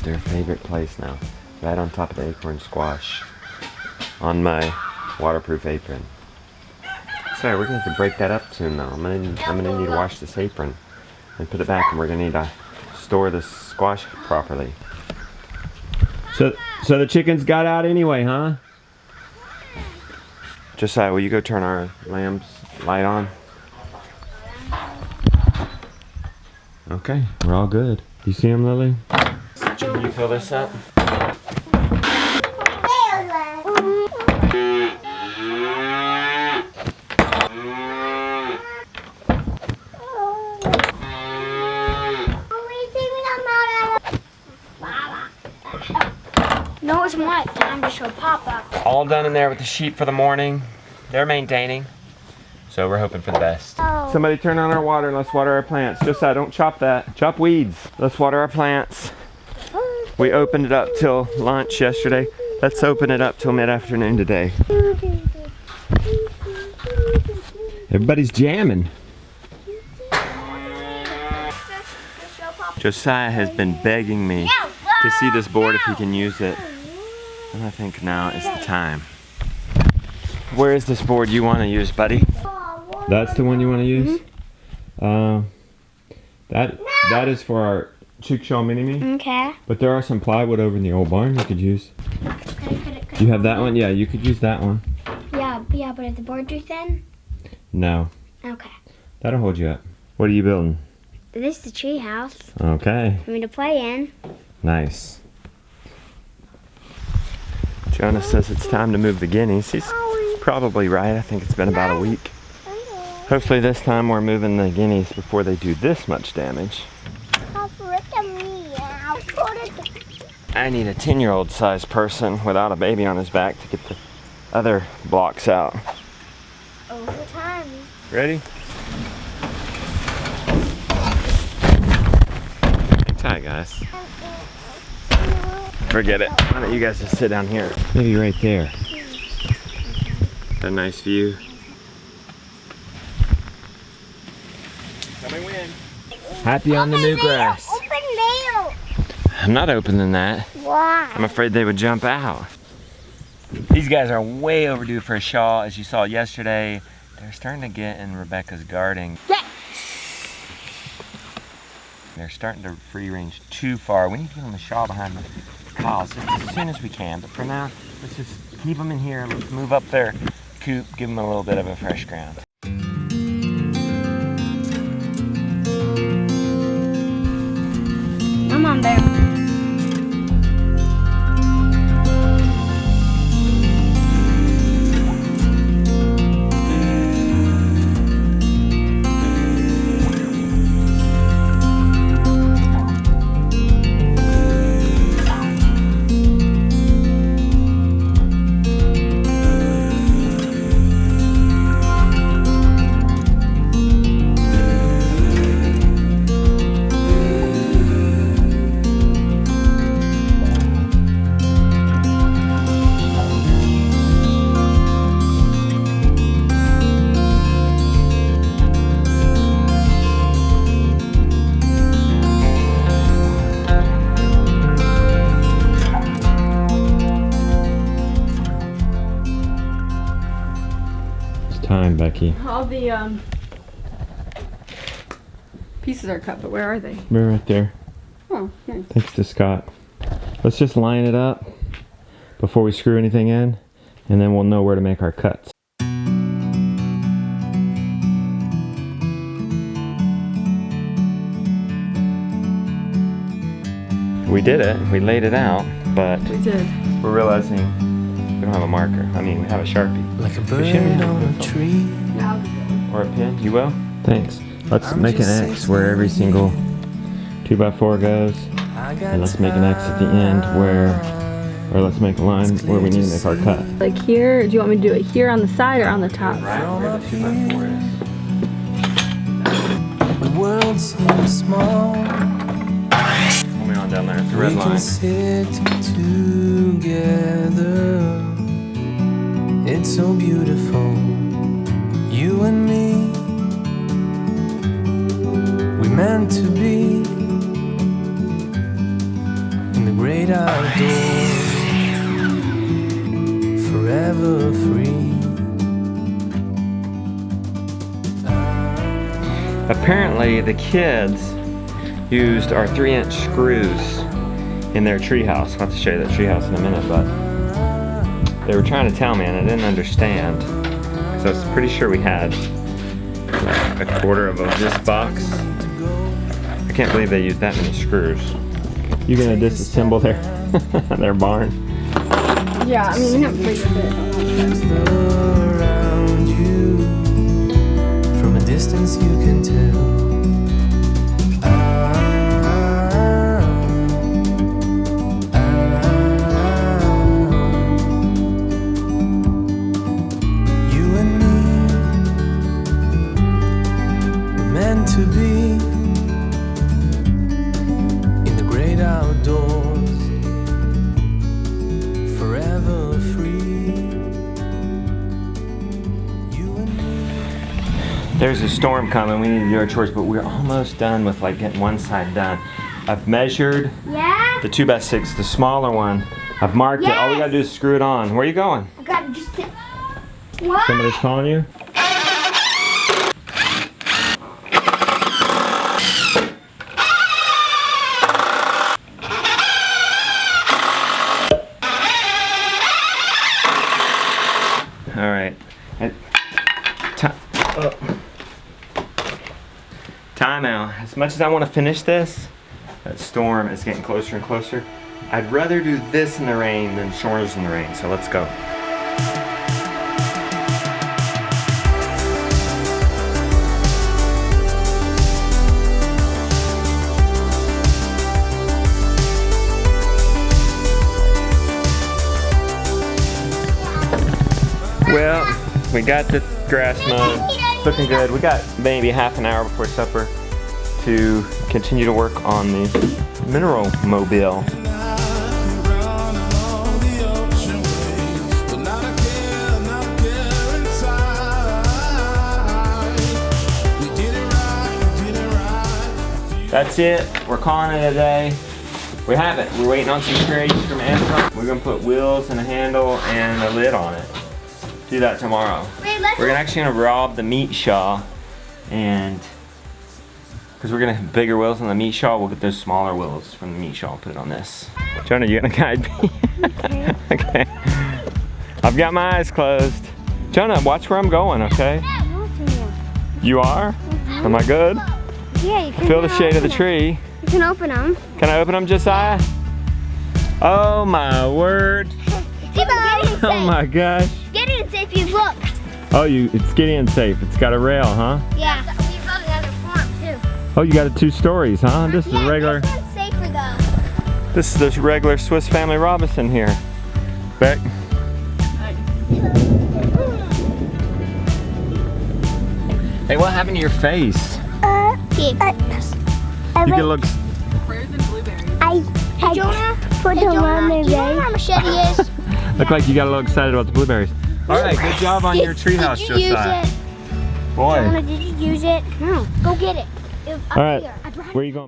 their favorite place now. Right on top of the acorn squash. On my waterproof apron. Sorry, we're gonna have to break that up soon though. I'm gonna need to wash this apron and put it back, and we're gonna need to store this squash properly. So the chickens got out anyway, huh? Josiah, will you go turn our lamb's light on? Okay, we're all good. You see him, Lily? Can you fill this up? No, it's my time to show Papa. All done in there with the sheep for the morning. They're maintaining. So we're hoping for the best. Oh. Somebody turn on our water and let's water our plants. Josiah, don't chop that. Chop weeds. Let's water our plants. We opened it up till lunch yesterday. Let's open it up till mid-afternoon today. Everybody's jamming. Josiah has been begging me to see this board if he can use it. And I think now is the time. Where is this board you want to use, buddy? That's the one you want to use? That is for our chickshaw mini-me. Okay. But there are some plywood over in the old barn you could use. Do you have that one? Yeah, you could use that one. Yeah, but is the board too thin? No. Okay. That'll hold you up. What are you building? This is the tree house. Okay. For me to play in. Nice. Jonah says it's time to move the guineas. He's probably right. I think it's been about a week. Hopefully this time we're moving the guineas before they do this much damage. I need a 10-year-old size person without a baby on his back to get the other blocks out. Over time. Ready? Hang tight, guys. Forget it. Why don't you guys just sit down here? Maybe right there. A nice view. Tell me when. Happy on the new grass. Open nail. I'm not opening that. Why? I'm afraid they would jump out. These guys are way overdue for a shawl. As you saw yesterday, they're starting to get in Rebecca's garden. Yeah. They're starting to free range too far. We need to get them the shawl behind the cows as soon as we can. But for now, let's just keep them in here. Let's move up their coop, give them a little bit of a fresh ground. Come on, Bear. Time, Becky. All the pieces are cut, but where are they? We're right there. Oh, nice. Thanks to Scott. Let's just line it up before we screw anything in, and then we'll know where to make our cuts. We did it. We laid it out, but We did. we're realizing we don't have a marker. I mean, we have a Sharpie. Like a bird on a tree. Or a pen. You will? Thanks. Let's make an X where every single 2x4 goes. And let's make an X at the end where, or let's make a line where we need to make our cut. Like here, do you want me to do it here on the side or on the top? Right where the 2x4 is. The world seems small. Moving on down there. It's a red We line. can sit together. It's so beautiful, you and me. We meant to be in the forever free. Apparently the kids used our 3-inch screws in their treehouse. I'll have to show you that treehouse in a minute, but they were trying to tell me and I didn't understand. So I was pretty sure we had like a quarter of this box. I can't believe they used that many screws. You gonna disassemble their barn? Yeah, I mean, we haven't figured it Around you, from a distance you can tell. You and me were meant to be in the great outdoors, forever free. You and me. There's a storm coming, we need to do our chores, but we're almost done with like getting one side done. I've measured Yeah? the 2x6, the smaller one. I've marked it, all we gotta do is screw it on. Where are you going? I gotta just sit. What? Somebody's calling you? All right. Time out. As much as I want to finish this, that storm is getting closer and closer. I'd rather do this in the rain than chores in the rain, so let's go. Well, we got the grass mowed. It's looking good. We got maybe half an hour before supper to continue to work on the mineral mobile. That's it. We're calling it a day. We have it. We're waiting on some crates from Amazon. We're gonna put wheels and a handle and a lid on it. Do that tomorrow. We're actually gonna rob the meat shaw, and because we're gonna have bigger wheels on the meat shaw, we'll get those smaller wheels from the meat shaw and put it on this. Jonah, you gonna guide me? Okay. Okay. I've got my eyes closed. Jonah, watch where I'm going, okay? You are? Am I good? Yeah, you can Feel the shade of the open 'em. tree. You can open them. Can I open them, Josiah? Oh my word. Oh my gosh. Get in safe, you've looked. Oh, it's Gideon safe. It's got a rail, huh? Yeah. We built another farm too. Oh, you got it 2 stories, huh? This is a regular. This one's safer though. This is the regular Swiss Family Robinson here. Beck. Hey, what happened to your face? You can look. Hey, Jonah. Do you know where our machete is? Look like you got a little excited about the blueberries. All right, good job on your treehouse, Did you use Josiah. it? Boy. Jonah, did you use it? No. Go get it. All right, where are you going?